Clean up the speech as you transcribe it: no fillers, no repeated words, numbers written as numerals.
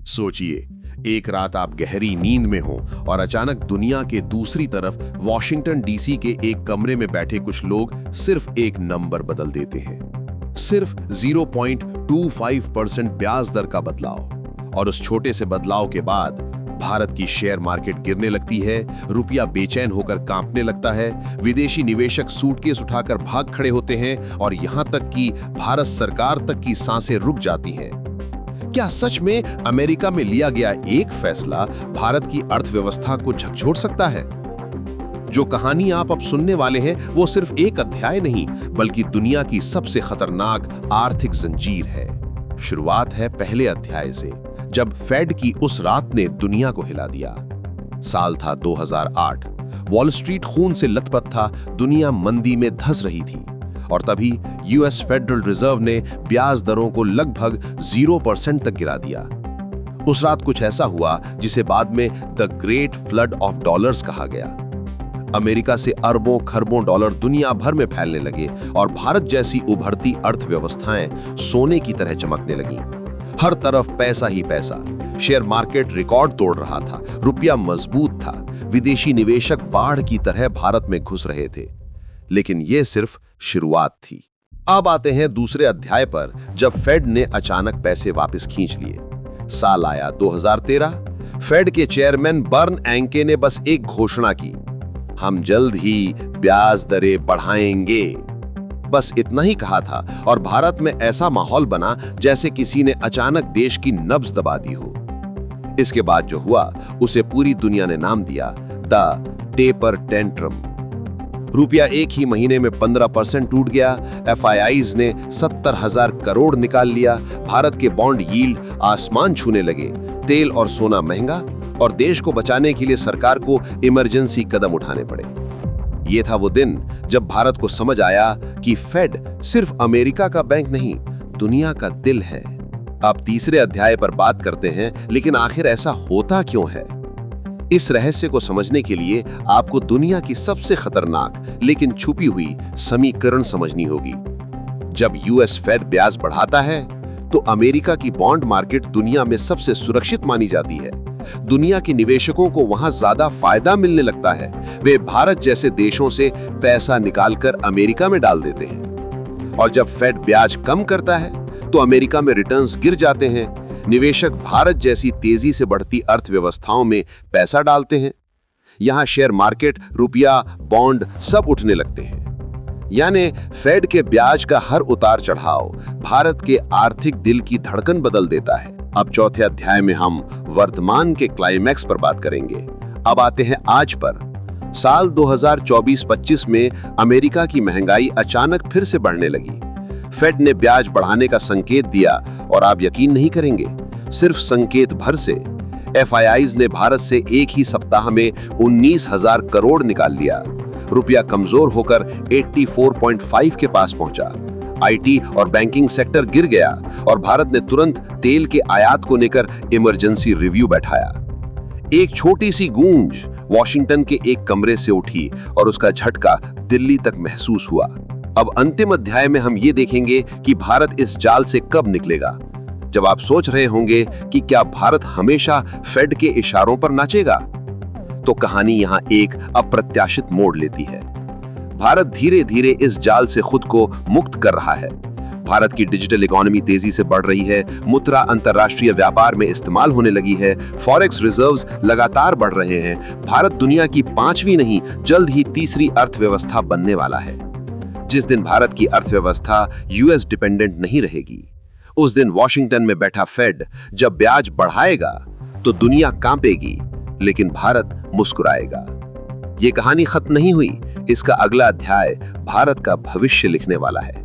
सोचिए, एक रात आप गहरी नींद में हो और अचानक दुनिया के दूसरी तरफ वॉशिंगटन डीसी के एक कमरे में बैठे कुछ लोग सिर्फ एक नंबर बदल देते हैं। सिर्फ 0.25% ब्याज दर का बदलाव, और उस छोटे से बदलाव के बाद भारत की शेयर मार्केट गिरने लगती है, रुपया बेचैन होकर कांपने लगता है, विदेशी निवेशक सूटकेस उठाकर भाग खड़े होते हैं और यहां तक कि भारत सरकार तक की सांसें रुक जाती हैं। क्या सच में अमेरिका में लिया गया एक फैसला भारत की अर्थव्यवस्था को झकझोर सकता है? जो कहानी आप अब सुनने वाले हैं वो सिर्फ एक अध्याय नहीं, बल्कि दुनिया की सबसे खतरनाक आर्थिक जंजीर है। शुरुआत है पहले अध्याय से, जब फेड की उस रात ने दुनिया को हिला दिया। साल था 2008। वॉल स्ट्रीट खून से लथपथ था, दुनिया मंदी में धंस रही थी, और तभी यूएस फेडरल रिजर्व ने ब्याज दरों को लगभग 0% तक गिरा दिया। उस रात कुछ ऐसा हुआ जिसे बाद में the great flood of dollars कहा गया। अमेरिका से अरबों खरबों डॉलर दुनिया भर में फैलने लगे और भारत जैसी उभरती अर्थव्यवस्थाएं सोने की तरह चमकने लगीं। हर तरफ पैसा ही पैसा। शेयर मार्केट रिकॉर्ड तोड़ रहा था, रुपया मजबूत था, विदेशी निवेशक बाढ़ की तरह भारत में घुस रहे थे। लेकिन यह सिर्फ शुरुआत थी। अब आते हैं दूसरे अध्याय पर, जब फेड ने अचानक पैसे वापस खींच लिए। साल आया 2013। फेड के चेयरमैन बर्नैंके ने बस एक घोषणा की, हम जल्द ही ब्याज दरें बढ़ाएंगे। बस इतना ही कहा था और भारत में ऐसा माहौल बना जैसे किसी ने अचानक देश की नब्ज दबा दी हो। इसके बाद जो हुआ उसे पूरी दुनिया ने नाम दिया द टेपर टेंट्रम। रुपया एक ही महीने में 15% टूट गया। एफआईआईज ने 70,000 करोड़ निकाल लिया। भारत के बॉन्ड यील्ड आसमान छूने लगे। तेल और सोना महंगा, और देश को बचाने के लिए सरकार को इमरजेंसी कदम उठाने पड़े। ये था वो दिन जब भारत को समझ आया कि फेड सिर्फ अमेरिका का बैंक नहीं, दुनिया का दिल है। अब तीसरे अध्याय पर बात करते हैं, लेकिन आखिर ऐसा होता क्यों है? इस रहस्य को समझने के लिए आपको दुनिया की सबसे खतरनाक लेकिन छुपी हुई समीकरण समझनी होगी। जब यूएस फेड ब्याज बढ़ाता है तो अमेरिका की बॉन्ड मार्केट दुनिया में सबसे सुरक्षित मानी जाती है। दुनिया के निवेशकों को वहां ज्यादा फायदा मिलने लगता है। वे भारत जैसे देशों से पैसा निकालकर अमेरिका में डाल देते हैं। और जब फेड ब्याज कम करता है तो अमेरिका में रिटर्न्स गिर जाते हैं। निवेशक भारत जैसी तेजी से बढ़ती अर्थव्यवस्थाओं में पैसा डालते हैं। यहां शेयर मार्केट, रुपया, बॉन्ड सब उठने लगते हैं। यानी फेड के ब्याज का हर उतार चढ़ाव भारत के आर्थिक दिल की धड़कन बदल देता है। अब चौथे अध्याय में हम वर्तमान के क्लाइमैक्स पर बात करेंगे। अब आते हैं आज पर। साल 2024-25 में अमेरिका की महंगाई अचानक फिर से बढ़ने लगी। फेड ने ब्याज बढ़ाने का संकेत दिया, और आप यकीन नहीं करेंगे, सिर्फ संकेत भर से एफआईआईज ने भारत से एक ही सप्ताह में 19,000 करोड़ निकाल लिया। रुपया कमजोर होकर 84.5 के पास पहुंचा। आईटी और बैंकिंग सेक्टर गिर गया और भारत ने तुरंत तेल के आयात को लेकर इमरजेंसी रिव्यू बैठाया। एक छोटी सी गूंज वॉशिंगटन के एक कमरे से उठी और उसका झटका दिल्ली तक महसूस हुआ। अब अंतिम अध्याय में हम ये देखेंगे कि भारत इस जाल से कब निकलेगा। जब आप सोच रहे होंगे कि क्या भारत हमेशा फेड के इशारों पर नाचेगा, तो कहानी यहाँ एक अप्रत्याशित मोड़ लेती है। भारत धीरे धीरे इस जाल से खुद को मुक्त कर रहा है। भारत की डिजिटल इकोनॉमी तेजी से बढ़ रही है, मुद्रा अंतर्राष्ट्रीय व्यापार में इस्तेमाल होने लगी है, फॉरेक्स रिजर्व्स लगातार बढ़ रहे हैं। भारत दुनिया की 5वीं नहीं, जल्द ही तीसरी अर्थव्यवस्था बनने वाला है। जिस दिन भारत की अर्थव्यवस्था यूएस डिपेंडेंट नहीं रहेगी, उस दिन वॉशिंगटन में बैठा फेड जब ब्याज बढ़ाएगा तो दुनिया कांपेगी, लेकिन भारत मुस्कुराएगा। ये कहानी खत्म नहीं हुई। इसका अगला अध्याय भारत का भविष्य लिखने वाला है।